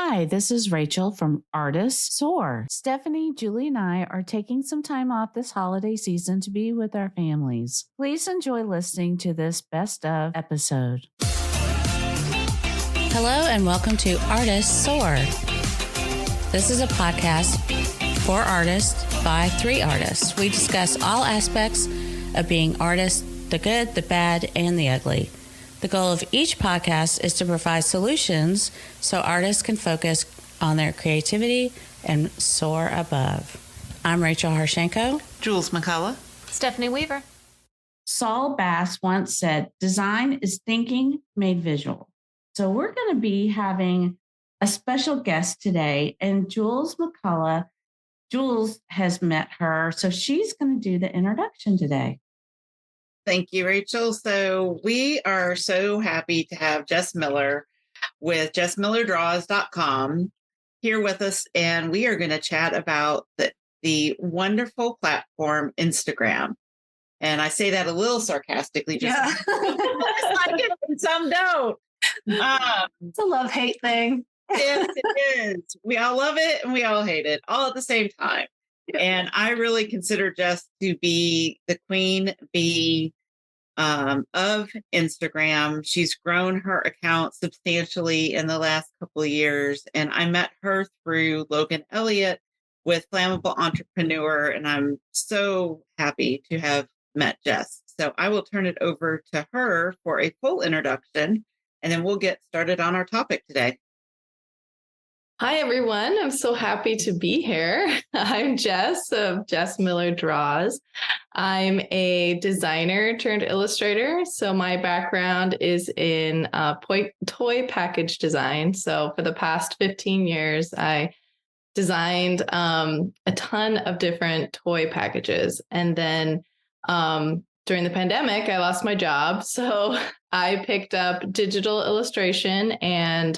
Hi, this is Rachel from Artists Soar. Stephanie, Julie, and I are taking some time off this holiday season to be with our families. Please enjoy listening to this best of episode. Hello and welcome to Artists Soar. This is a podcast for artists by 3 artists. We discuss all aspects of being artists, the good, the bad, and the ugly. The goal of each podcast is to provide solutions so artists can focus on their creativity and soar above. I'm Rachel Harshenko. Jules McCullough. Stephanie Weaver. Saul Bass once said, design is thinking made visual. So we're going to be having a special guest today, and Jules McCullough. Jules has met her, so she's going to do the introduction today. Thank you, Rachel. So we are so happy to have Jess Miller with JessMillerDraws.com here with us, and we are going to chat about the wonderful platform Instagram. And I say that a little sarcastically, just like it, and some don't. It's a love-hate thing. Yes, it is. We all love it and we all hate it all at the same time. And I really consider Jess to be the queen bee of Instagram. She's grown her account substantially in the last couple of years. And I met her through Logan Elliott with Flammable Entrepreneur. And I'm so happy to have met Jess. So I will turn it over to her for a full introduction, and then we'll get started on our topic today. Hi, everyone. I'm so happy to be here. I'm Jess of Jess Miller Draws. I'm a designer turned illustrator. So my background is in toy package design. So for the past 15 years, I designed a ton of different toy packages. And then during the pandemic, I lost my job. So I picked up digital illustration, and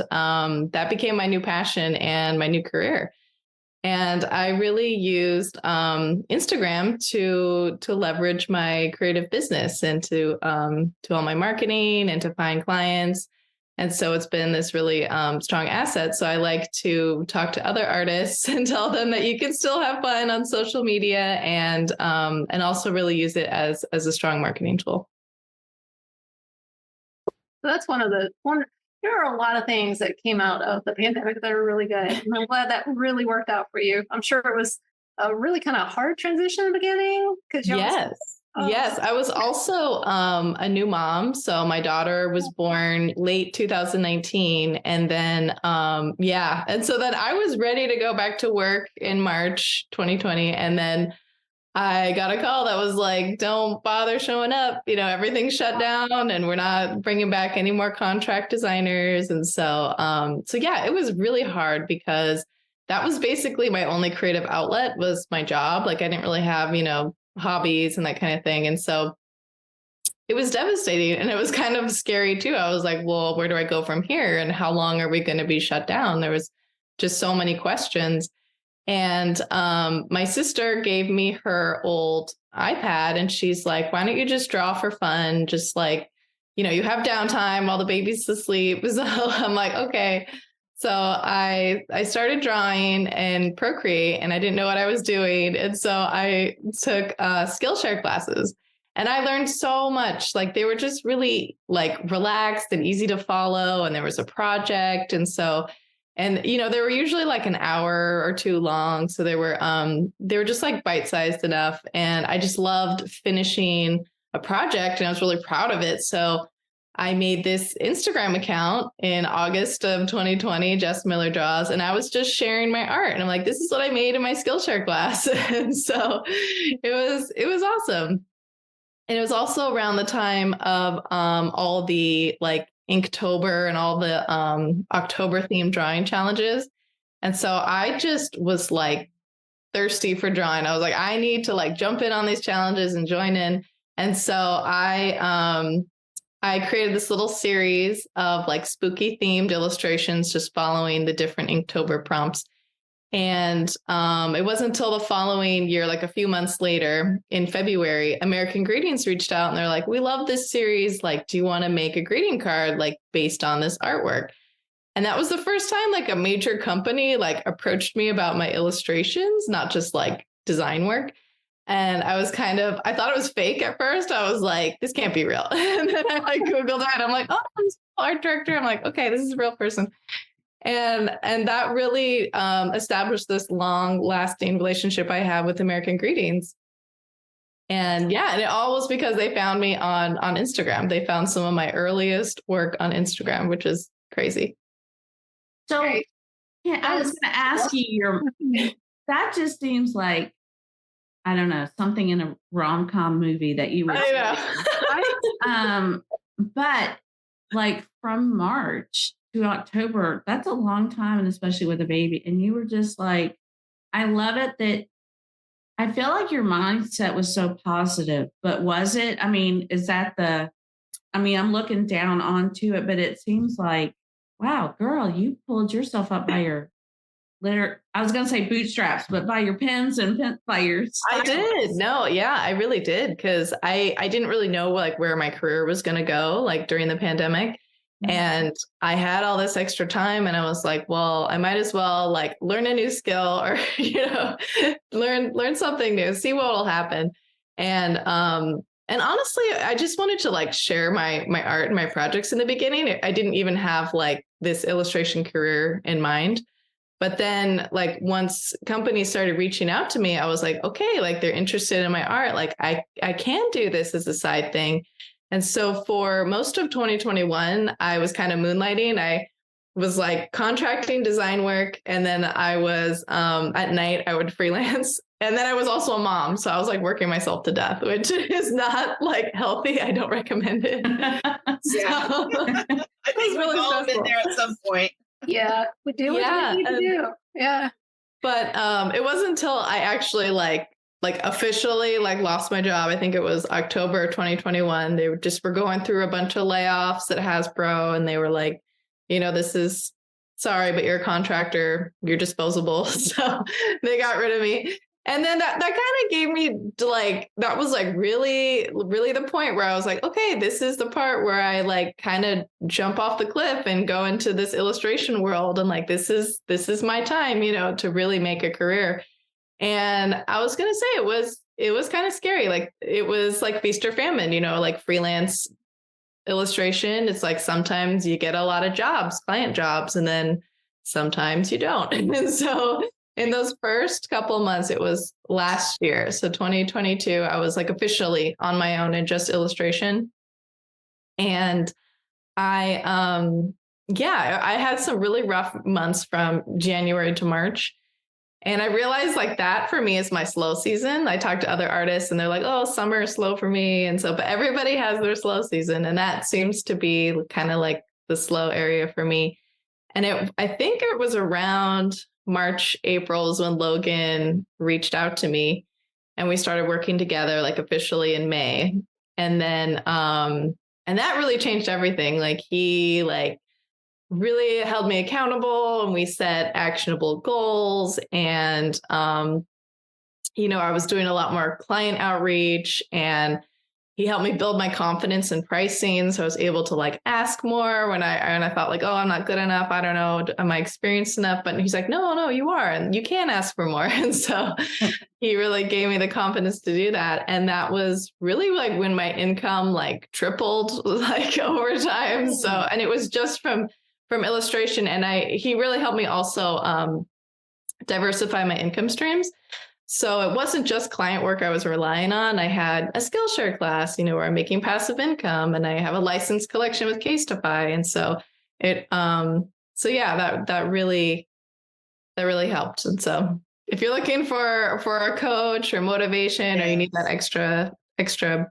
that became my new passion and my new career. And I really used Instagram to leverage my creative business and to all my marketing and to find clients. And so it's been this really strong asset. So I like to talk to other artists and tell them that you can still have fun on social media and also really use it as a strong marketing tool. So that's there are a lot of things that came out of the pandemic that are really good. And I'm glad that really worked out for you. I'm sure it was a really kind of hard transition in the beginning. Yes, I was also a new mom. So my daughter was born late 2019. And then, And so then I was ready to go back to work in March 2020. And then I got a call that was like, don't bother showing up. Everything's shut down and we're not bringing back any more contract designers. And so it was really hard because that was basically my only creative outlet was my job. Like I didn't really have, hobbies and that kind of thing. And so it was devastating and it was kind of scary too. I was like, well, where do I go from here? And how long are we going to be shut down? There was just so many questions. And my sister gave me her old iPad and she's like, why don't you just draw for fun? Just like, you have downtime while the baby's asleep. So I'm like, okay. So I started drawing and Procreate and I didn't know what I was doing. And so I took Skillshare classes and I learned so much. Like they were just really like relaxed and easy to follow. And there was a project. And they were usually like an hour or 2 long. So they were just like bite-sized enough. And I just loved finishing a project and I was really proud of it. So I made this Instagram account in August of 2020, Jess Miller Draws, and I was just sharing my art. And I'm like, this is what I made in my Skillshare class. And so it was awesome. And it was also around the time of all the like Inktober and all the October themed drawing challenges. And so I just was like thirsty for drawing. I was like, I need to like jump in on these challenges and join in. And so I created this little series of like spooky themed illustrations, just following the different Inktober prompts. And it wasn't until the following year, like a few months later in February, American Greetings reached out and they're like, we love this series. Like, do you want to make a greeting card like based on this artwork? And that was the first time like a major company like approached me about my illustrations, not just like design work. And I thought it was fake at first. I was like, this can't be real. And then I like Googled it. I'm like, oh, I'm an art director. I'm like, okay, this is a real person. And that really established this long lasting relationship I have with American Greetings. And and it all was because they found me on Instagram. They found some of my earliest work on Instagram, which is crazy. So I was going to ask you, that just seems like, I don't know, something in a rom-com movie that you would but like from March to October, that's a long time, and especially with a baby. And you were just like, I love it that I feel like your mindset was so positive, but was it? I mean, I'm looking down onto it, but it seems like, wow, girl, you pulled yourself up by your I was going to say bootstraps, but by your pens and by your stylus. I did. No, yeah, I really did. Cause I didn't really know like where my career was going to go, like during the pandemic. Mm-hmm. And I had all this extra time and I was like, well, I might as well like learn a new skill or, learn something new, see what will happen. And honestly, I just wanted to like share my art and my projects in the beginning. I didn't even have like this illustration career in mind. But then like once companies started reaching out to me, I was like, okay, like they're interested in my art. Like I can do this as a side thing. And so for most of 2021, I was kind of moonlighting. I was like contracting design work. And then I was at night, I would freelance. And then I was also a mom. So I was like working myself to death, which is not like healthy. I don't recommend it. I think we've all been there at some point. Yeah, we do what we need to do. Yeah. But it wasn't until I actually like officially like lost my job. I think it was October 2021. They were going through a bunch of layoffs at Hasbro, and they were like, this is sorry, but you're a contractor, you're disposable. So they got rid of me. And then that kind of gave me like, that was like really, really the point where I was like, okay, this is the part where I like kind of jump off the cliff and go into this illustration world. And like, this is my time, to really make a career. And I was going to say it was kind of scary. Like it was like feast or famine, like freelance illustration. It's like, sometimes you get a lot of jobs, client jobs, and then sometimes you don't. And so in those first couple of months, it was last year. So 2022, I was like officially on my own in just illustration. And I had some really rough months from January to March. And I realized like that for me is my slow season. I talk to other artists and they're like, oh, summer is slow for me. And so, but everybody has their slow season. And that seems to be kind of like the slow area for me. And I think it was around March, April is when Logan reached out to me and we started working together like officially in May. And then, and that really changed everything. Like he like really held me accountable and we set actionable goals. And, I was doing a lot more client outreach and he helped me build my confidence in pricing. So I was able to like ask more when I thought like, oh, I'm not good enough. I don't know. Am I experienced enough? But he's like, no, you are. And you can ask for more. And so he really gave me the confidence to do that. And that was really like when my income like tripled like over time. So, and it was just from illustration. And he really helped me also diversify my income streams. So it wasn't just client work I was relying on. I had a Skillshare class, where I'm making passive income, and I have a licensed collection with Casetify. And so that really helped. And so if you're looking for a coach or motivation, or you need that extra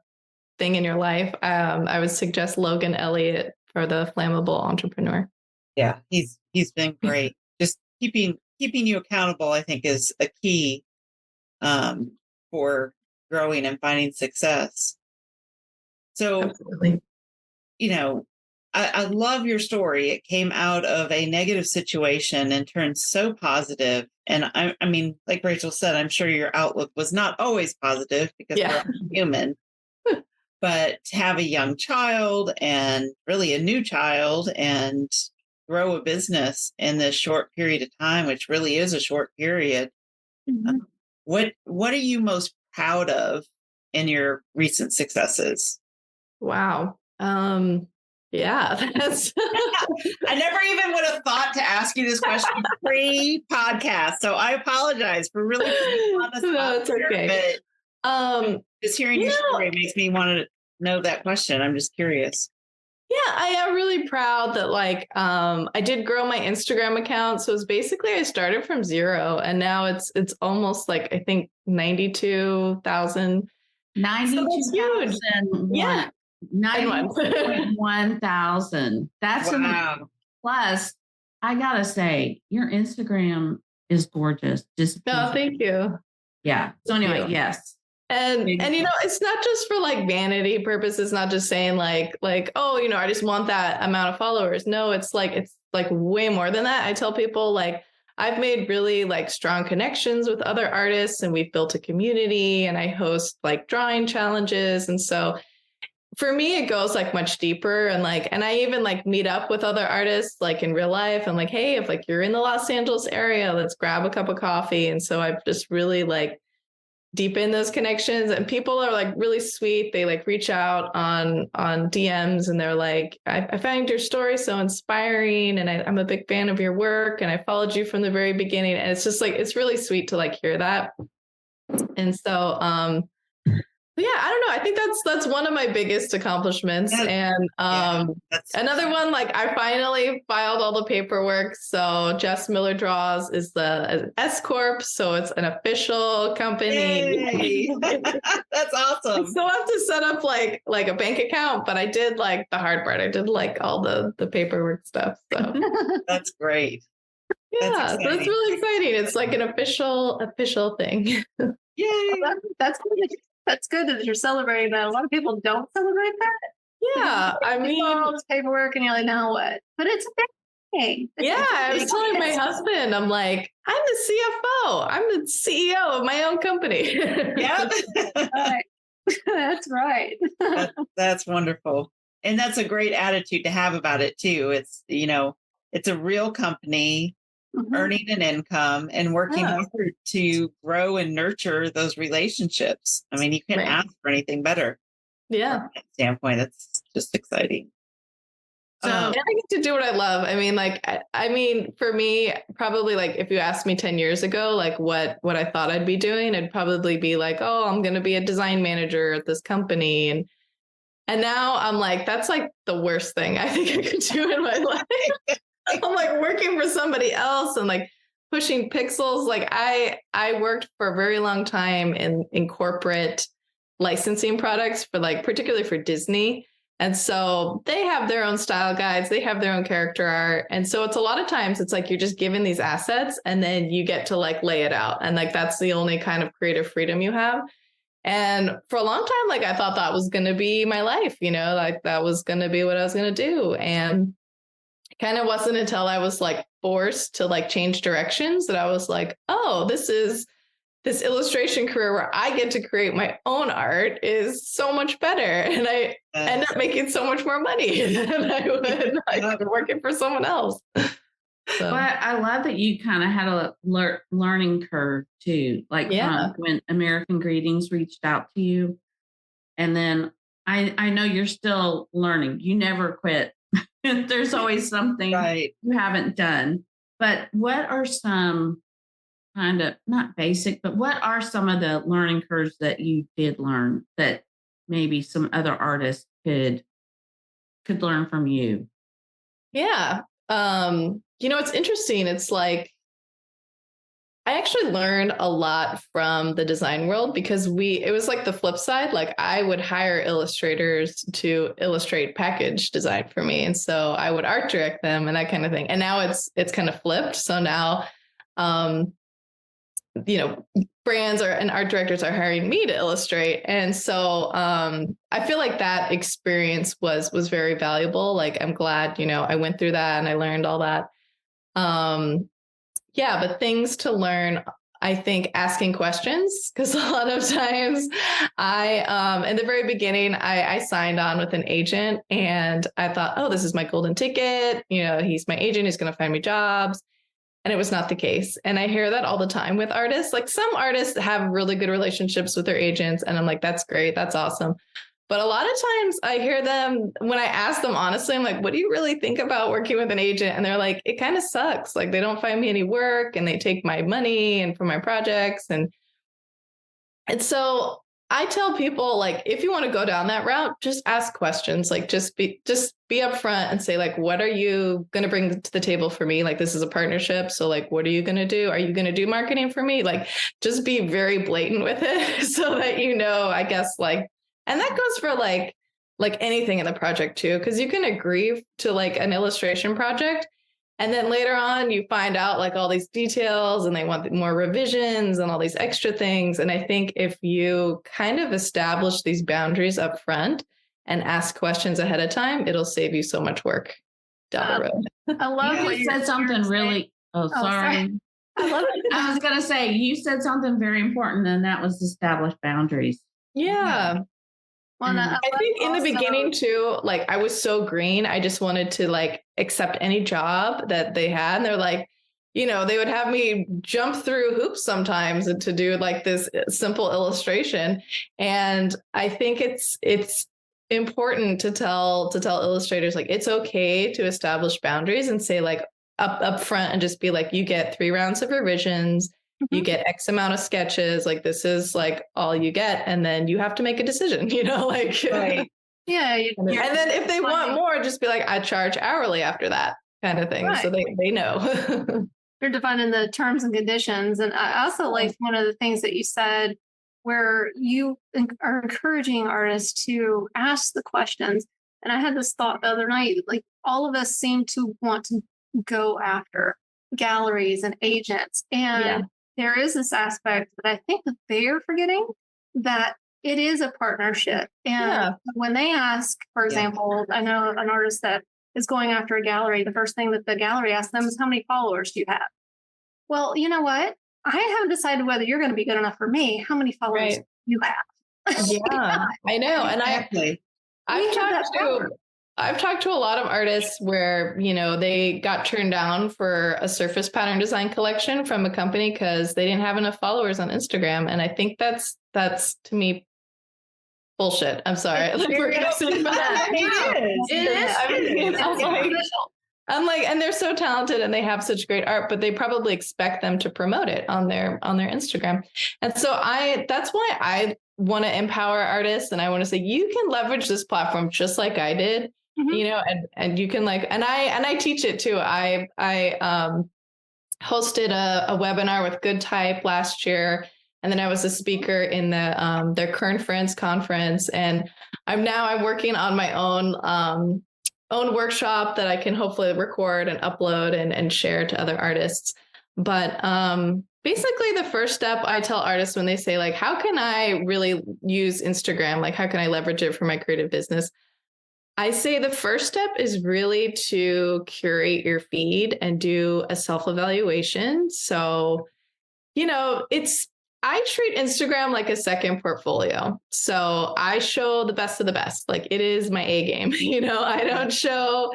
thing in your life, I would suggest Logan Elliott for the Flammable Entrepreneur. Yeah, he's been great. Just keeping you accountable, I think, is a key for growing and finding success. So, absolutely. I love your story. It came out of a negative situation and turned so positive. And I mean, like Rachel said, I'm sure your outlook was not always positive because we're human. But to have a young child and really a new child and grow a business in this short period of time, which really is a short period. Mhm. What are you most proud of in your recent successes? Wow. Yeah, that's I never even would have thought to ask you this question pre-podcast, so I apologize for really putting you on the spot. No, it's okay. But just hearing your story makes me want to know that question. I'm just curious. Yeah, I am really proud that I did grow my Instagram account. So it's basically I started from zero and now it's almost like I think 92,000. 92,000. Yeah. 91,000. That's wow. Plus, I gotta say, your Instagram is gorgeous. Just thank you. Yeah. So anyway, yes. And it's not just for like vanity purposes, not just saying like, oh, I just want that amount of followers. No, it's like way more than that. I tell people like I've made really like strong connections with other artists and we've built a community and I host like drawing challenges. And so for me, it goes like much deeper and I even like meet up with other artists like in real life. I'm like, hey, if like you're in the Los Angeles area, let's grab a cup of coffee. And so I've just really like deepen those connections and people are like really sweet. They like reach out on DMs and they're like, I found your story so inspiring and I'm a big fan of your work and I followed you from the very beginning. And it's just like, it's really sweet to like hear that. And so, yeah, I don't know. I think that's one of my biggest accomplishments. And another one, like I finally filed all the paperwork. So Jess Miller Draws is the S Corp. So it's an official company. That's awesome. I still have to set up like a bank account, but I did like the hard part. I did like all the paperwork stuff. So that's great. Yeah, so it's really exciting. It's like an official thing. Yay. Well, that's good. That's good that you're celebrating that. A lot of people don't celebrate that. Yeah, I mean, all this paperwork, and you're like, now what? But it's a big thing. I was telling my husband, I'm like, I'm the CFO. I'm the CEO of my own company. Yep. Right. That's right. That's wonderful, and that's a great attitude to have about it too. It's it's a real company. Mm-hmm. Earning an income and working hard to grow and nurture those relationships. I mean, you can't ask for anything better. Yeah. From that standpoint, that's just exciting. So I get to do what I love. I mean, for me, probably like if you asked me 10 years ago, like what I thought I'd be doing, I'd probably be like, oh, I'm going to be a design manager at this company. And now I'm like, that's like the worst thing I think I could do in my life. I'm like working for somebody else and like pushing pixels. Like I worked for a very long time in corporate licensing products for like, particularly for Disney. And so they have their own style guides. They have their own character art. And so it's a lot of times it's like, you're just given these assets and then you get to like lay it out. And like, that's the only kind of creative freedom you have. And for a long time, like I thought that was going to be my life, like that was going to be what I was going to do. And kind of wasn't until I was like forced to like change directions that I was like, oh, this illustration career where I get to create my own art is so much better. And I end up making so much more money than I would like working for someone else. So. But I love that you kind of had a learning curve too. Like when American Greetings reached out to you. And then I know you're still learning. You never quit. There's always something you haven't done. But what are some kind of not basic, but what are some of the learning curves that you did learn that maybe some other artists could learn from you? Yeah. It's interesting. It's like I actually learned a lot from the design world because it was like the flip side. Like I would hire illustrators to illustrate package design for me. And so I would art direct them and that kind of thing. And now it's kind of flipped. So now, brands and art directors are hiring me to illustrate. And so I feel like that experience was very valuable. Like I'm glad, I went through that and I learned all that. But things to learn. I think asking questions, because a lot of times in the very beginning, I signed on with an agent and I thought, oh, this is my golden ticket. He's my agent. He's going to find me jobs. And it was not the case. And I hear that all the time with artists. Like some artists have really good relationships with their agents. And I'm like, that's great. That's awesome. But a lot of times I hear them, when I ask them honestly, I'm like, what do you really think about working with an agent? And they're like, it kind of sucks. Like they don't find me any work and they take my money and for my projects. And so I tell people, like, if you want to go down that route, just ask questions. Like just be upfront and say, like, what are you going to bring to the table for me? Like, this is a partnership. So like, what are you going to do? Are you going to do marketing for me? Like, just be very blatant with it so that, I guess, like, and that goes for like anything in the project too, because you can agree to like an illustration project. And then later on, you find out like all these details and they want more revisions and all these extra things. And I think if you kind of establish these boundaries up front and ask questions ahead of time, it'll save you so much work down the road. I love what you said something really. Sorry. I love it. I was going to say, you said something very important, and that was establish boundaries. Yeah. Well, I think in the beginning too, like I was so green. I just wanted to like accept any job that they had. And they're like, they would have me jump through hoops sometimes to do like this simple illustration. And I think it's important to tell illustrators, like, it's okay to establish boundaries and say like up front and just be like, you get 3 rounds of revisions. You get X amount of sketches, like this is like all you get. And then you have to make a decision, like, right. Yeah. And then if they want more, just be like, I charge hourly after that kind of thing. Right. So they know. You're defining the terms and conditions. And I also like one of the things that you said, where you are encouraging artists to ask the questions. And I had this thought the other night, like all of us seem to want to go after galleries and agents. And there is this aspect that I think that they are forgetting, that it is a partnership. And when they ask, for example, I know an artist that is going after a gallery, the first thing that the gallery asks them is, how many followers do you have? Well, you know what? I haven't decided whether you're going to be good enough for me. How many followers do you have? Yeah, I know. And I've talked to a lot of artists where, they got turned down for a surface pattern design collection from a company because they didn't have enough followers on Instagram. And I think that's to me bullshit. I'm sorry. Like, we're gonna say that. It is. I'm like, and they're so talented and they have such great art, but they probably expect them to promote it on their Instagram. And so that's why I want to empower artists. And I want to say, you can leverage this platform just like I did. And you can like, and I teach it too. I hosted a webinar with Good Type last year. And then I was a speaker in their current friends conference. And I'm working on my own workshop that I can hopefully record and upload and share to other artists. But basically the first step I tell artists when they say like, how can I really use Instagram? Like, how can I leverage it for my creative business? I say the first step is really to curate your feed and do a self-evaluation. So, I treat Instagram like a second portfolio. So I show the best of the best. Like, it is my A game. I don't show,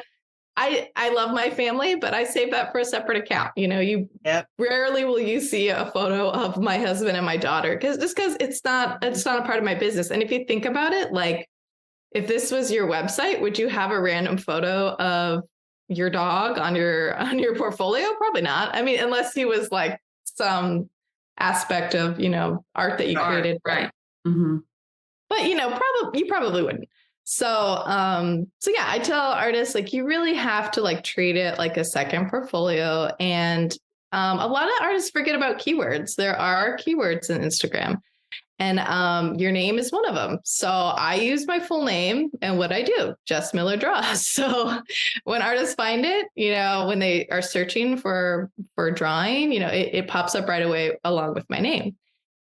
I love my family, but I save that for a separate account. Rarely will you see a photo of my husband and my daughter because it's not a part of my business. And if you think about it, like, if this was your website, would you have a random photo of your dog on your portfolio? Probably not. I mean, unless he was like some aspect of, art that you created. Right. Mm-hmm. But, you probably wouldn't. So yeah, I tell artists, like, you really have to like treat it like a second portfolio. And a lot of artists forget about keywords. There are keywords in Instagram. And your name is one of them. So I use my full name and what I do, Jess Miller Draws. So when artists find it, when they are searching for drawing, it pops up right away along with my name.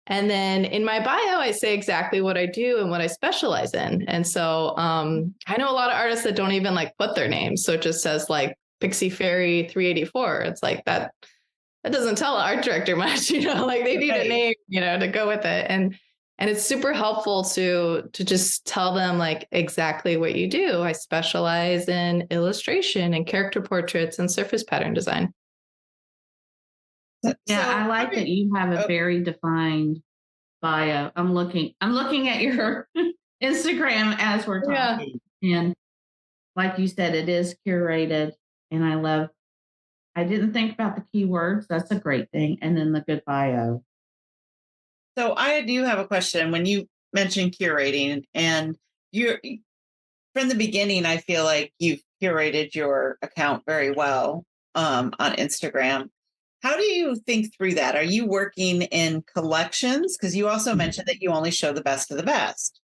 And then in my bio, I say exactly what I do and what I specialize in. And so I know a lot of artists that don't even like put their names. So it just says like Pixie Fairy 384. It's like that. that doesn't tell an art director much, like they need a name, to go with it. And it's super helpful to just tell them like exactly what you do. I specialize in illustration and character portraits and surface pattern design. Yeah, I like that you have a very defined bio. I'm looking at your Instagram as we're talking. Yeah. And like you said, it is curated. And I didn't think about the keywords. That's a great thing. And then the good bio. So I do have a question. When you mentioned curating, and you're from the beginning, I feel like you've curated your account very well on Instagram. How do you think through that? Are you working in collections? Because you also mentioned that you only show the best of the best.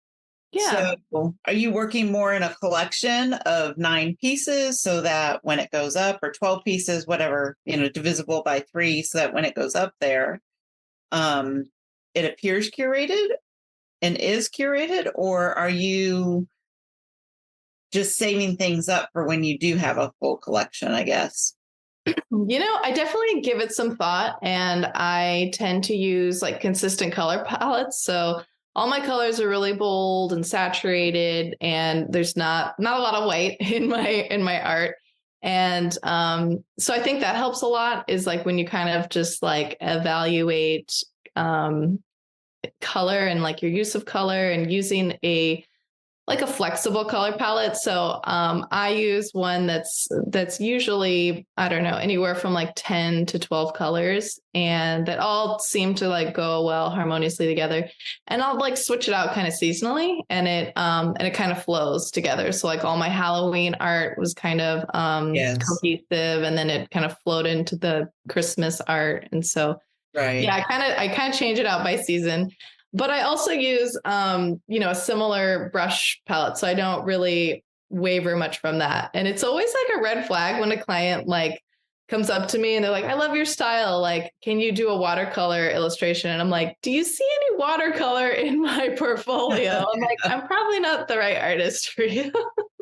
Yeah. So are you working more in a collection of 9 pieces so that when it goes up, or 12 pieces, whatever, divisible by 3, so that when it goes up there, it appears curated and is curated? Or are you just saving things up for when you do have a full collection, I guess? I definitely give it some thought, and I tend to use like consistent color palettes. So all my colors are really bold and saturated, and there's not a lot of white in my art. And so I think that helps a lot, is like when you kind of just like evaluate color and like your use of color, and using a flexible color palette. So I use one that's usually, I don't know, anywhere from like 10 to 12 colors, and that all seem to like go well harmoniously together. And I'll like switch it out kind of seasonally, and it kind of flows together. So like all my Halloween art was kind of cohesive, and then it kind of flowed into the Christmas art. And so yeah, I kind of change it out by season. But I also use, a similar brush palette. So I don't really waver much from that. And it's always like a red flag when a client like comes up to me and they're like, I love your style. Like, can you do a watercolor illustration? And I'm like, do you see any watercolor in my portfolio? I'm like, I'm probably not the right artist for you.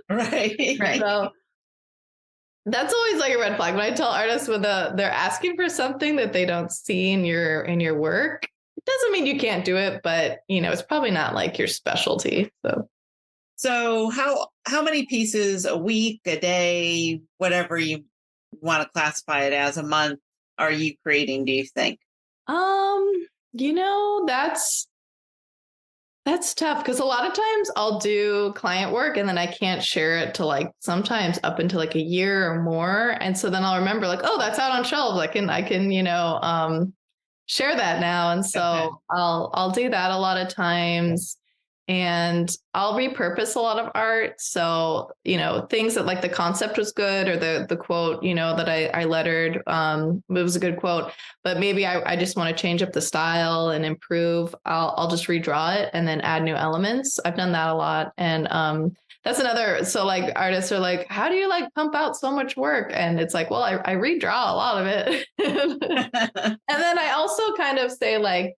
Right. So that's always like a red flag. When I tell artists when they're asking for something that they don't see in your work, doesn't mean you can't do it, but it's probably not like your specialty. So how many pieces a week, a day, whatever you want to classify it as, a month, are you creating, do you think? That's tough, because a lot of times I'll do client work and then I can't share it to like sometimes up into like a year or more. And so then I'll remember like, oh, that's out on shelves. I can share that now. And so I'll do that a lot of times, and I'll repurpose a lot of art. So, things that like the concept was good, or the quote, that I lettered, it was a good quote, but maybe I just want to change up the style and improve. I'll just redraw it and then add new elements. I've done that a lot. And, that's another. So like artists are like, how do you like pump out so much work? And it's like, well, I redraw a lot of it. And then I also kind of say like,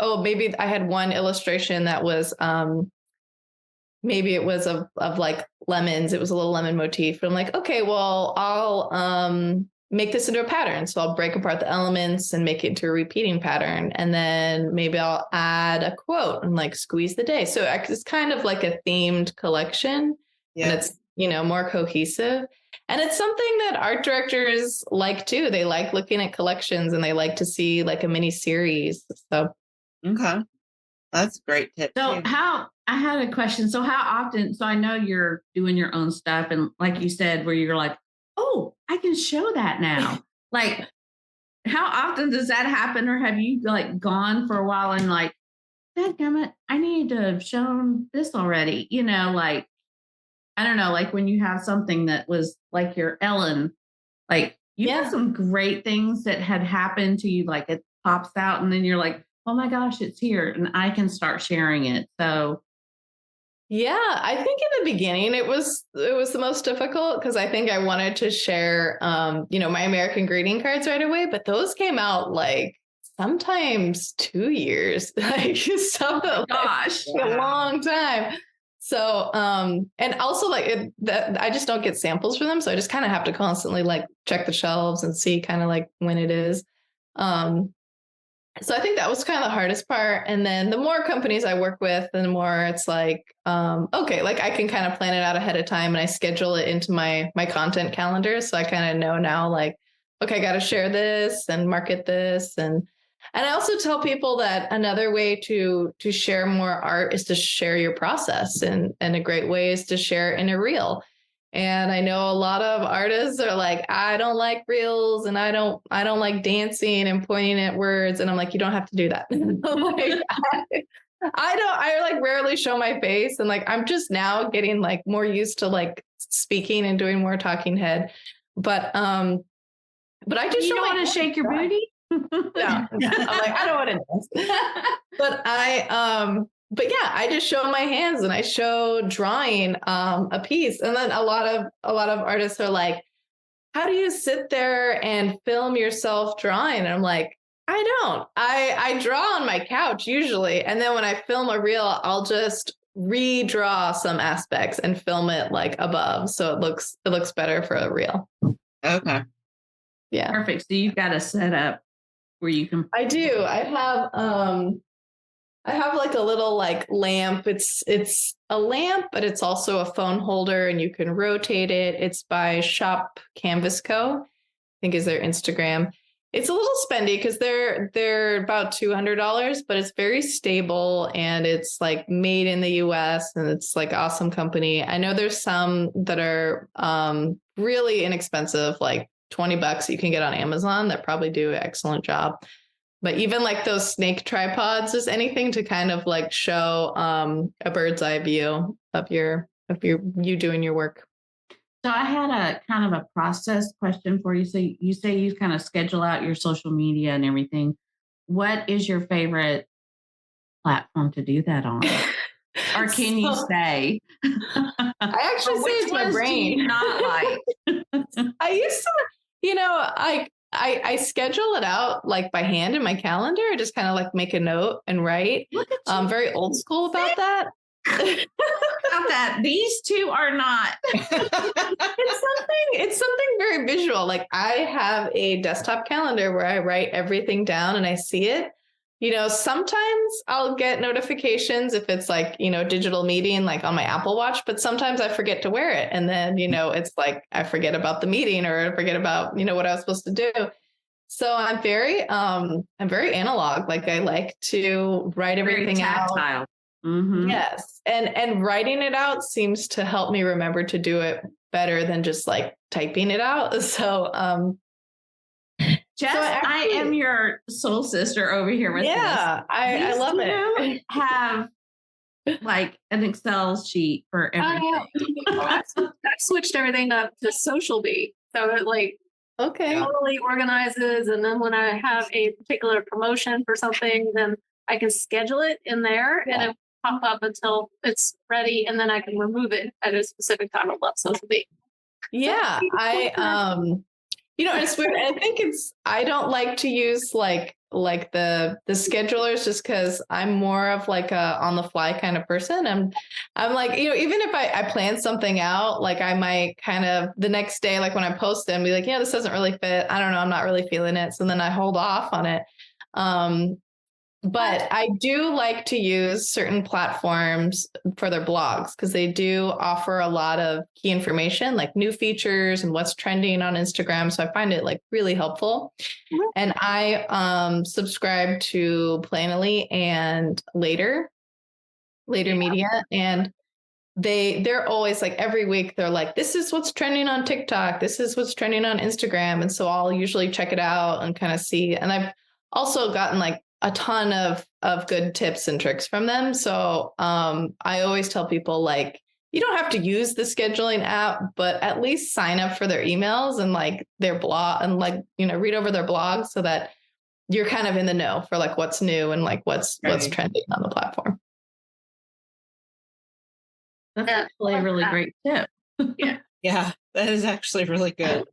oh, maybe I had one illustration that was, maybe it was of like lemons. It was a little lemon motif. And I'm like, okay, well, I'll make this into a pattern. So I'll break apart the elements and make it into a repeating pattern. And then maybe I'll add a quote and like squeeze the day. So it's kind of like a themed collection, and it's, more cohesive. And it's something that art directors like too. They like looking at collections, and they like to see like a mini series. So. Okay. That's a great tip. So I had a question. So how often, so I know you're doing your own stuff, and like you said, where you're like, oh, I can show that now. Like, how often does that happen? Or have you like gone for a while and like, dadgummit, I need to have shown this already, like, I don't know, like when you have something that was like your Ellen, like you have some great things that had happened to you, like it pops out and then you're like, oh my gosh, it's here and I can start sharing it. So yeah, I think in the beginning it was the most difficult, because I think I wanted to share, my American greeting cards right away, but those came out like sometimes 2 years, like something, a long time. So, and also like I just don't get samples for them. So I just kind of have to constantly like check the shelves and see kind of like when it is. So I think that was kind of the hardest part. And then the more companies I work with, the more it's like, okay, like I can kind of plan it out ahead of time and I schedule it into my content calendar. So I kind of know now, like, okay, I got to share this and market this. And I also tell people that another way to share more art is to share your process. And a great way is to share in a reel. And I know a lot of artists are like, I don't like reels and I don't like dancing and pointing at words. And I'm like, you don't have to do that. Like, I like rarely show my face. And like, I'm just now getting like more used to like speaking and doing more talking head. But I just you don't want to shake your booty. No, I'm like, I don't want to dance. But yeah, I just show my hands and I show drawing a piece. And then a lot of artists are like, how do you sit there and film yourself drawing? And I'm like, I don't. I draw on my couch usually. And then when I film a reel, I'll just redraw some aspects and film it like above. So it looks better for a reel. Okay. Yeah. Perfect. So you've got a setup where you can. I do. I have like a little like lamp. It's a lamp, but it's also a phone holder and you can rotate it. It's by Shop Canvas Co. I think is their Instagram. It's a little spendy because they're about $200, but it's very stable and it's like made in the US and it's like awesome company. I know there's some that are really inexpensive, like $20 you can get on Amazon that probably do an excellent job. But even like those snake tripods, just anything to kind of like show a bird's eye view of you doing your work. So I had a kind of a process question for you. So you say you kind of schedule out your social media and everything. What is your favorite platform to do that on? Or can you say? I actually say it's my brain. Not like. I used to, I schedule it out like by hand in my calendar. I just kind of like make a note and write. I'm very old school about that. About that. These two are not. It's something very visual. Like I have a desktop calendar where I write everything down and I see it. Sometimes I'll get notifications if it's like, digital meeting, like on my Apple Watch, but sometimes I forget to wear it. And then, it's like, I forget about the meeting or I forget about, what I was supposed to do. So I'm very analog. Like I like to write everything out. Mm-hmm. Yes. And writing it out seems to help me remember to do it better than just like typing it out. So, Jess, I am your soul sister over here with this. I love it. Have like an Excel sheet for everything. I switched everything up to Social Bee. So it like totally organizes. And then when I have a particular promotion for something, then I can schedule it in there and it will pop up until it's ready. And then I can remove it at a specific time. I love Social Bee. Yeah. It's weird. I think I don't like to use like the schedulers just because I'm more of like a on the fly kind of person. I'm like, even if I plan something out, like I might kind of the next day, like when I post it and be like, yeah, this doesn't really fit. I don't know. I'm not really feeling it. So then I hold off on it. But I do like to use certain platforms for their blogs because they do offer a lot of key information like new features and what's trending on Instagram. So I find it like really helpful. Mm-hmm. And I subscribe to Planoly and Later Media. And they're always like every week they're like, this is what's trending on TikTok. This is what's trending on Instagram. And so I'll usually check it out and kind of see. And I've also gotten like a ton of good tips and tricks from them. So I always tell people like, you don't have to use the scheduling app, but at least sign up for their emails and like their blog and like, read over their blog so that you're kind of in the know for like what's new and like what's trending on the platform. That's actually a really great tip. Yeah, that is actually really good.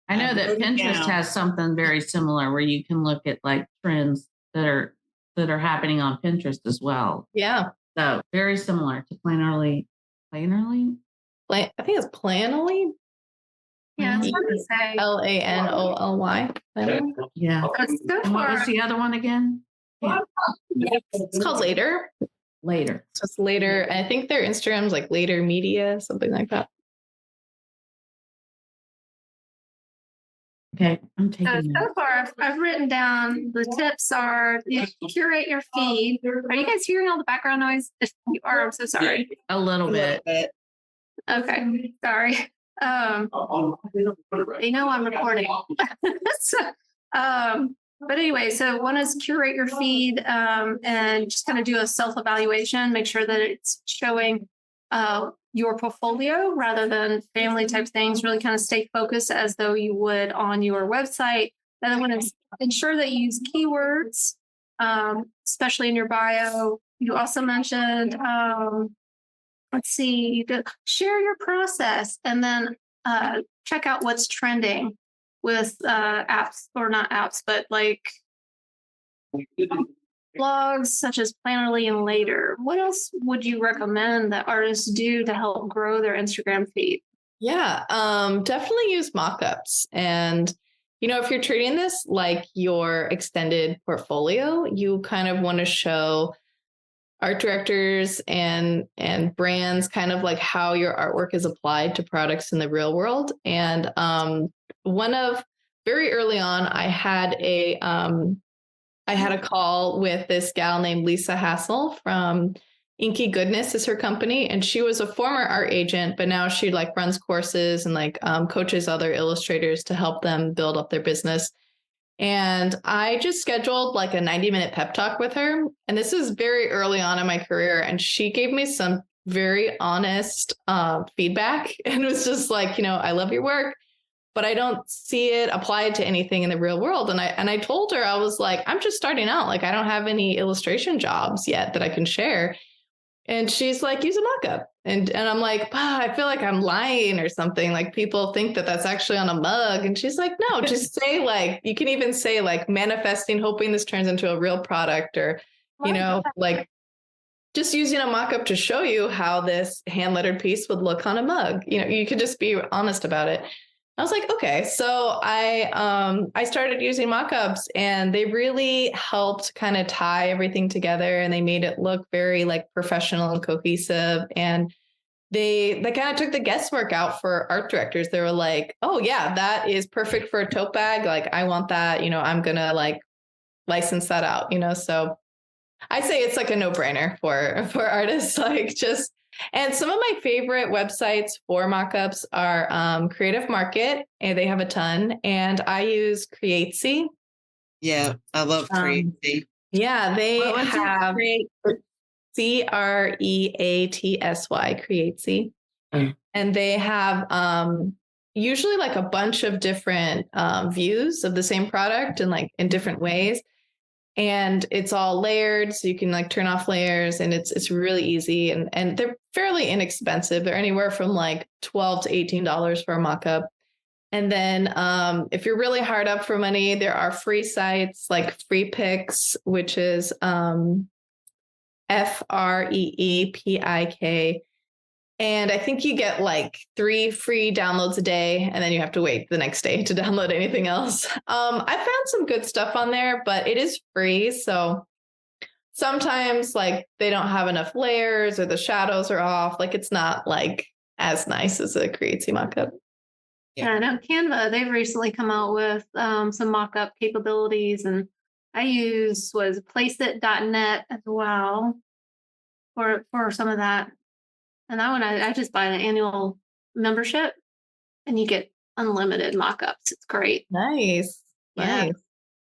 I know that Pinterest has something very similar where you can look at like trends that are happening on Pinterest as well. Yeah. So very similar to Planoly. Planoly? I think it's Planoly. Yeah, it's hard to say. Planoly. Yeah. So And what was far, the other one again? Yeah. It's called Later. Later. So it's Later. I think their Instagram's like Later Media, something like that. Okay, I'm taking so far, I've written down the tips are you curate your feed. Are you guys hearing all the background noise? If you are, I'm so sorry. a little bit. Okay, sorry. You know I'm recording. So, but anyway, so one is curate your feed and just kind of do a self-evaluation, make sure that it's showing your portfolio rather than family type things, really kind of stay focused as though you would on your website. The other one is ensure that you use keywords, especially in your bio. You also mentioned, let's see, share your process and then check out what's trending with apps, or not apps, but like blogs such as Planoly and Later. What else would you recommend that artists do to help grow their Instagram feed? Yeah, definitely use mockups. And, if you're treating this like your extended portfolio, you kind of want to show art directors and brands kind of like how your artwork is applied to products in the real world. And very early on, I had a call with this gal named Lisa Hassel from Inky Goodness is her company. And she was a former art agent, but now she like runs courses and coaches other illustrators to help them build up their business. And I just scheduled like a 90-minute pep talk with her. And this is very early on in my career. And she gave me some very honest feedback. And it was just like, I love your work, but I don't see it applied to anything in the real world. And I told her, I was like, I'm just starting out. Like, I don't have any illustration jobs yet that I can share. And she's like, use a mockup. And I'm like, I feel like I'm lying or something. Like people think that that's actually on a mug. And she's like, no, just say like, you can even say like manifesting, hoping this turns into a real product or, like just using a mockup to show you how this hand lettered piece would look on a mug. You could just be honest about it. I was like, okay. So I started using mockups and they really helped kind of tie everything together and they made it look very like professional and cohesive. And they kind of took the guesswork out for art directors. They were like, oh yeah, that is perfect for a tote bag. Like I want that, I'm going to like license that out, so I say it's like a no brainer for artists, and some of my favorite websites for mockups are Creative Market, and they have a ton. And I use Creatsy. Yeah, I love Creatsy. Yeah, they have Creatsy, Creatsy. And they have usually like a bunch of different views of the same product and like in different ways. And it's all layered, so you can like turn off layers, and it's really easy, and they're fairly inexpensive. They're anywhere from like $12 to $18 for a mockup. And then if you're really hard up for money, there are free sites like FreePik, which is FreePik. And I think you get like 3 free downloads a day, and then you have to wait the next day to download anything else. I found some good stuff on there, but it is free. So sometimes like they don't have enough layers or the shadows are off. Like it's not like as nice as a Creatsy mockup. Yeah, I know Canva, they've recently come out with some mockup capabilities, and I use placeit.net as well for some of that. And that one, I just buy an annual membership and you get unlimited mockups. It's great. Nice. Yeah. Nice.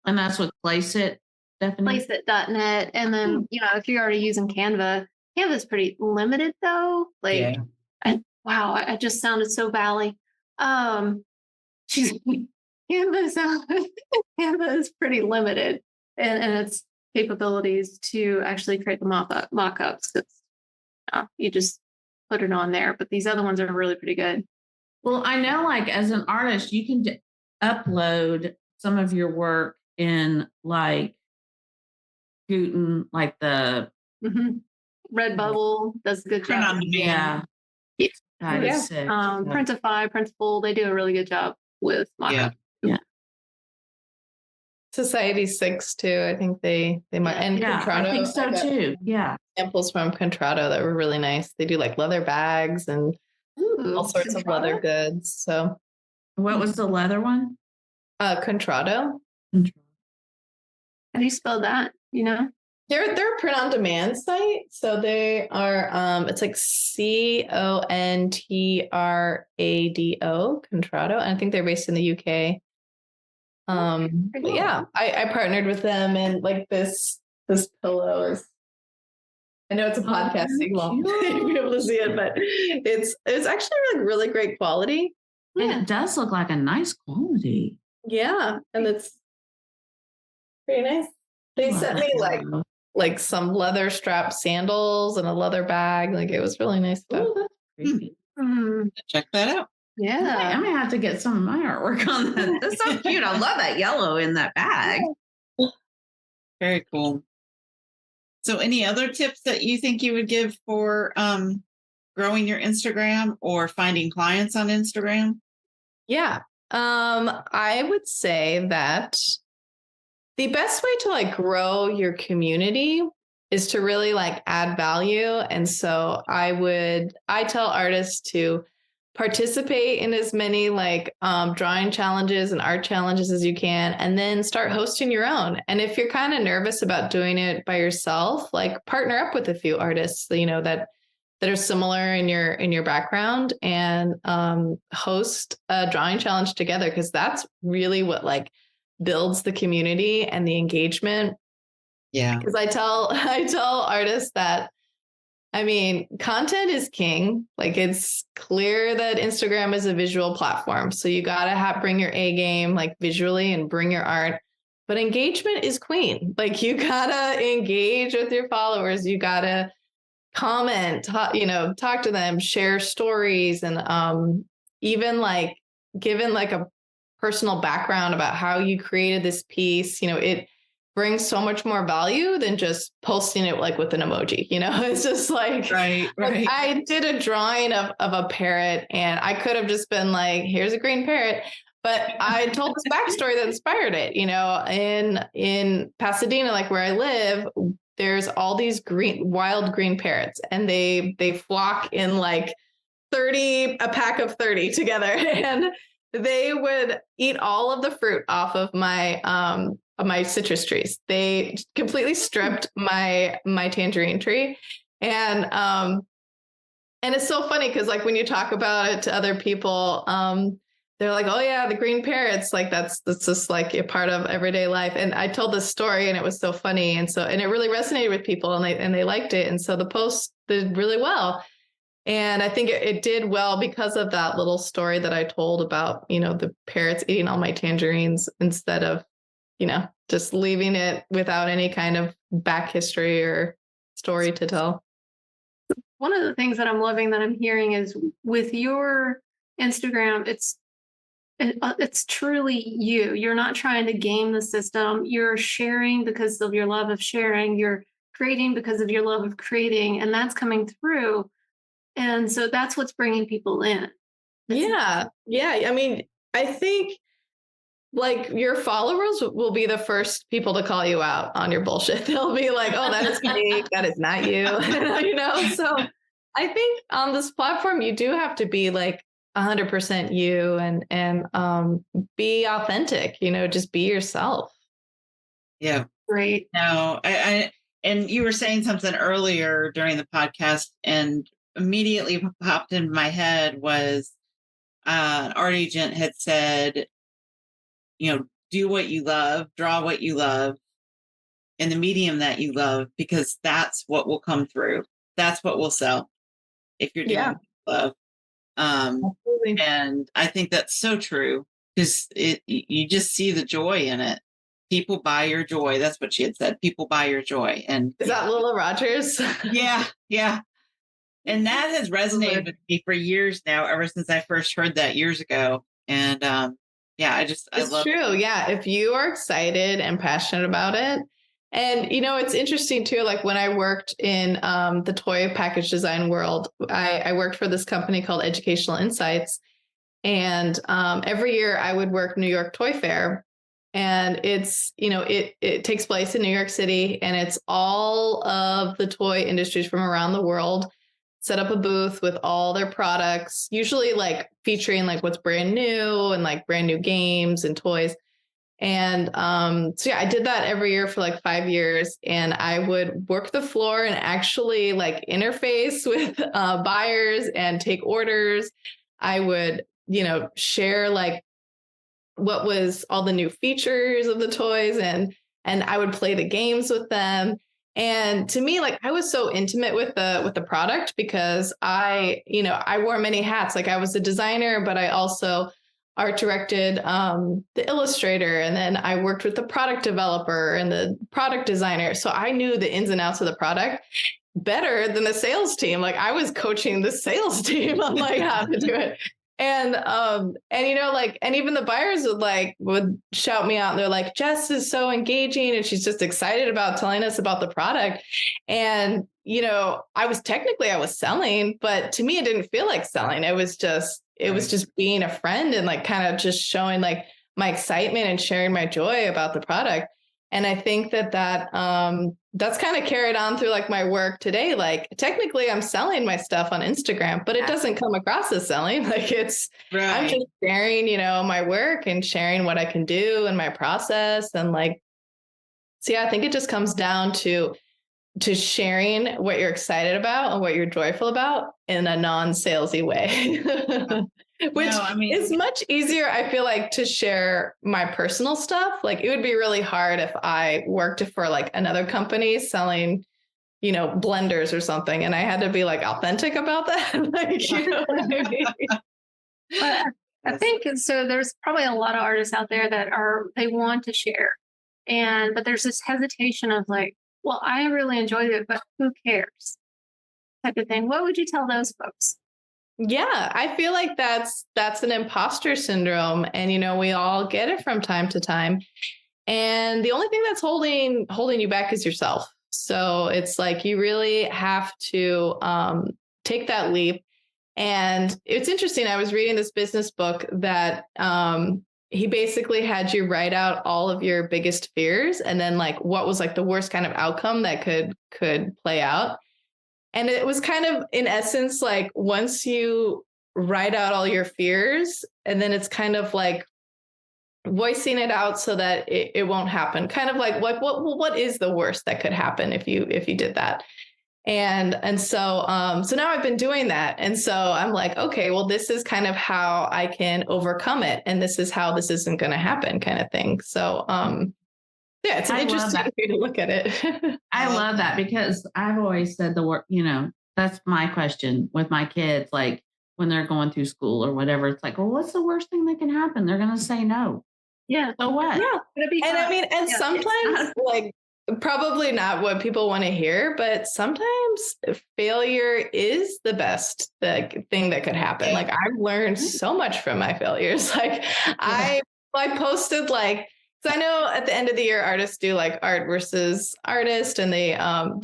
And that's what Placeit, definitely. Placeit.net. And then, if you're already using Canva, Canva's pretty limited though. Like, yeah. I just sounded so valley. Canva is pretty limited in its capabilities to actually create the mockups. You just put it on there, but these other ones are really pretty good. Well, I know like as an artist, you can upload some of your work in like Guten, like the Redbubble does a good Print job. on demand. Yeah. That is sick. Printify, Printful, they do a really good job with Mockups. Yeah. Society 6 too. I think they might. And Yeah, Contrado, I think so too. Yeah. Samples from Contrado that were really nice. They do like leather bags and all sorts of leather goods. So What was the leather one? Contrado. How do you spell that? You know? They're a print on demand site. So they are it's like Contrado, Contrado. And I think they're based in the UK. But yeah, I partnered with them, and like this pillow is, I know it's a podcast, so you won't be able to see it, but it's actually really great quality. And it does look like a nice quality. Yeah, and it's pretty nice. They sent me like some leather strap sandals and a leather bag. Like it was really nice stuff. Check that out. Yeah. I'm gonna have to get some of my artwork on that. That's so cute. I love that yellow in that bag. Very cool. So any other tips that you think you would give for growing your Instagram or finding clients on Instagram? Yeah. I would say that the best way to like grow your community is to really like add value. And so I tell artists to participate in as many like drawing challenges and art challenges as you can, and then start hosting your own. And if you're kind of nervous about doing it by yourself, like partner up with a few artists, you know, that are similar in your background, and host a drawing challenge together, because that's really what like builds the community and the engagement. Yeah. Because I tell artists that, I mean, content is king. Like it's clear that Instagram is a visual platform. So you got to bring your A game, like visually, and bring your art. But engagement is queen. Like you got to engage with your followers. You got to comment, talk to them, share stories, and even like given like a personal background about how you created this piece, it brings so much more value than just posting it like with an emoji. It's just like, right. Like I did a drawing of a parrot, and I could have just been like, here's a green parrot. But I told this backstory that inspired it. In Pasadena, like where I live, there's all these wild green parrots, and they flock in like a pack of 30 together, and they would eat all of the fruit off of my citrus trees. They completely stripped my tangerine tree. And it's so funny because like when you talk about it to other people, they're like, oh yeah, the green parrots, like that's just like a part of everyday life. And I told this story, and it was so funny. And it really resonated with people, and they liked it. And so the post did really well. And I think it did well because of that little story that I told about, the parrots eating all my tangerines, instead of, just leaving it without any kind of back history or story to tell. One of the things that I'm loving that I'm hearing is with your Instagram, it's truly you. You're not trying to game the system. You're sharing because of your love of sharing. You're creating because of your love of creating, and that's coming through. And so that's what's bringing people in. Yeah. I mean, I think like your followers will be the first people to call you out on your bullshit. They'll be like, oh, that is fake. That is not you. So I think on this platform, you do have to be like 100% you, and be authentic, just be yourself. Yeah. Great. No, and you were saying something earlier during the podcast, and immediately popped into my head was an art agent had said, do what you love, draw what you love in the medium that you love, because that's what will come through. That's what will sell if you're doing what you love. Absolutely. And I think that's so true, because you just see the joy in it. People buy your joy. That's what she had said. People buy your joy. And is that Lila Rogers? Yeah. And that has resonated with me for years now, ever since I first heard that years ago. And I love it. Yeah. If you are excited and passionate about it, And, it's interesting too, like when I worked in the toy package design world, I worked for this company called Educational Insights. And every year I would work New York Toy Fair. And it's, it takes place in New York City, and it's all of the toy industries from around the world set up a booth with all their products, usually like featuring like what's brand new and like brand new games and toys. And so yeah, I did that every year for like 5 years, and I would work the floor and actually like interface with buyers and take orders. I would, share like what was all the new features of the toys, and I would play the games with them. And to me, like I was so intimate with the product because I wore many hats. Like I was a designer, but I also art directed the illustrator, and then I worked with the product developer and the product designer. So I knew the ins and outs of the product better than the sales team. Like I was coaching the sales team on like how to do it. And and even the buyers would shout me out, and they're like, Jess is so engaging and she's just excited about telling us about the product. And, I was selling, but to me, it didn't feel like selling. It was just being a friend and like kind of just showing like my excitement and sharing my joy about the product. And I think that's kind of carried on through like my work today. Like technically I'm selling my stuff on Instagram, but it doesn't come across as selling. Like I'm just sharing, my work and sharing what I can do and my process. And like, so yeah, I think it just comes down to sharing what you're excited about and what you're joyful about in a non-salesy way. Which is much easier, I feel like, to share my personal stuff. Like it would be really hard if I worked for like another company selling, blenders or something, and I had to be like authentic about that. Like, you know what I mean? But I think so. There's probably a lot of artists out there that they want to share, but there's this hesitation of like, well, I really enjoyed it, but who cares? Type of thing. What would you tell those folks? Yeah, I feel like that's an imposter syndrome. And, we all get it from time to time. And the only thing that's holding you back is yourself. So it's like, you really have to take that leap. And it's interesting. I was reading this business book that he basically had you write out all of your biggest fears and then like what was like the worst kind of outcome that could play out. And it was kind of, in essence, like once you write out all your fears, and then it's kind of like voicing it out so that it won't happen. Kind of like what is the worst that could happen if you did that? And so now I've been doing that. And so I'm like, okay, well, this is kind of how I can overcome it. And this is how this isn't going to happen, kind of thing. So yeah, it's an interesting way to look at it. I love that because I've always said the word, that's my question with my kids, like when they're going through school or whatever. It's like, well, what's the worst thing that can happen? They're going to say no. Yeah. So what? Yeah. And sometimes like probably not what people want to hear, but sometimes failure is the best thing that could happen. Like I've learned so much from my failures. Like I posted like, so I know at the end of the year, artists do like art versus artist, and they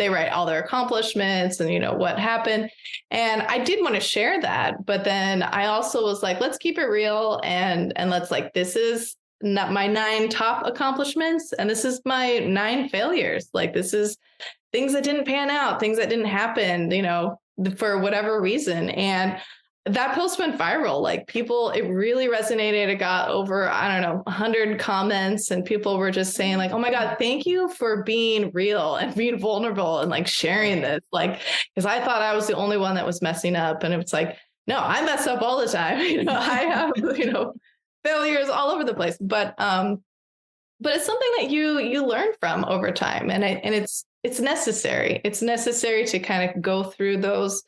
write all their accomplishments and what happened. And I did want to share that, but then I also was like, let's keep it real and let's like, this is not my 9 top accomplishments, and this is my 9 failures. Like this is things that didn't pan out, things that didn't happen, for whatever reason. And that post went viral. Like people, it really resonated. It got over, 100 comments, and people were just saying like, oh my God, thank you for being real and being vulnerable and like sharing this. Like, cause I thought I was the only one that was messing up. And it's like, no, I mess up all the time. I have, failures all over the place, but it's something that you learn from over time. And it's necessary. It's necessary to kind of go through those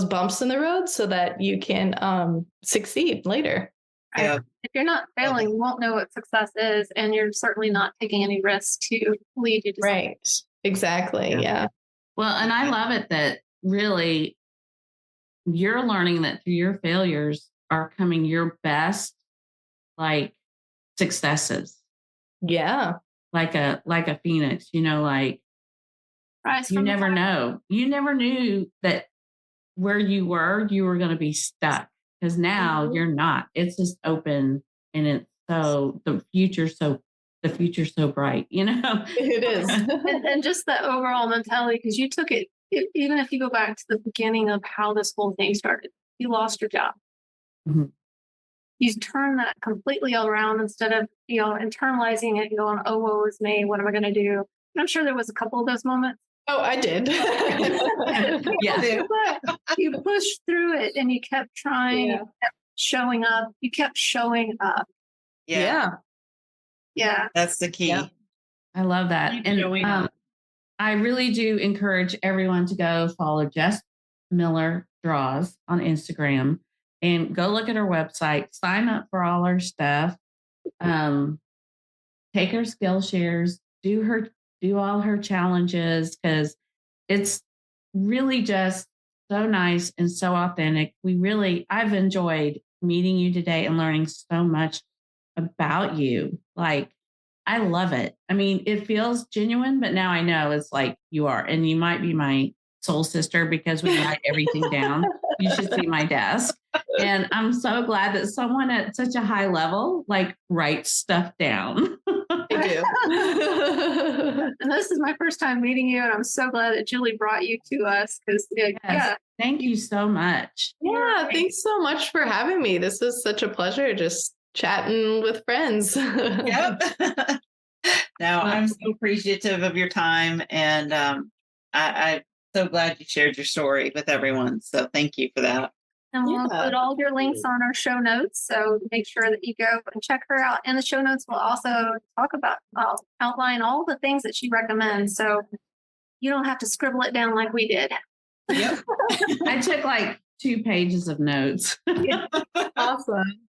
bumps in the road so that you can succeed later. Yeah. If you're not failing, you won't know what success is, and you're certainly not taking any risks to lead you to right. Something. Exactly. Yeah. Well, and I love it that really you're learning that through your failures are coming your best like successes. Yeah. like a phoenix, like you never know. You never knew that where you were going to be stuck, because now you're not. It's just open, and it's the future's so bright, It is. and just the overall mentality, because you took it, even if you go back to the beginning of how this whole thing started, you lost your job. Mm-hmm. You turn that completely all around instead of, internalizing it and going, oh, woe is me. What am I going to do? And I'm sure there was a couple of those moments. Oh, I did. Yeah. You pushed through it and you kept trying, you kept showing up. You kept showing up. Yeah. That's the key. Yeah. I love that. And I really do encourage everyone to go follow Jess Miller Draws on Instagram and go look at her website, sign up for all her stuff, take her skill shares, do all her challenges, because it's really just so nice and so authentic. I've enjoyed meeting you today and learning so much about you. I love it. I mean, it feels genuine, but now I know it's like you are, and you might be my soul sister because we write everything down. You should see my desk. And I'm so glad that someone at such a high level writes stuff down. I do. And this is my first time meeting you, and I'm so glad that Julie brought you to us, because thank you so much. Yeah, thanks so much for having me. This was such a pleasure, just chatting with friends. Yep. No, I'm so appreciative of your time, and I'm so glad you shared your story with everyone. So thank you for that. And we'll put all your links on our show notes. So make sure that you go and check her out. And the show notes will also talk about, outline all the things that she recommends. So you don't have to scribble it down like we did. Yep. I took 2 pages of notes. Awesome.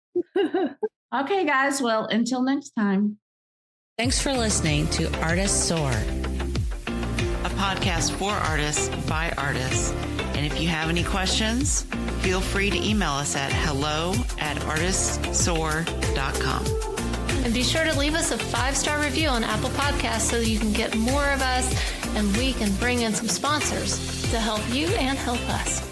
Okay, guys. Well, until next time. Thanks for listening to Artists Soar, A podcast for artists by artists. And if you have any questions, feel free to email us at hello@artistssoar.com. And be sure to leave us a 5-star review on Apple Podcasts so you can get more of us and we can bring in some sponsors to help you and help us.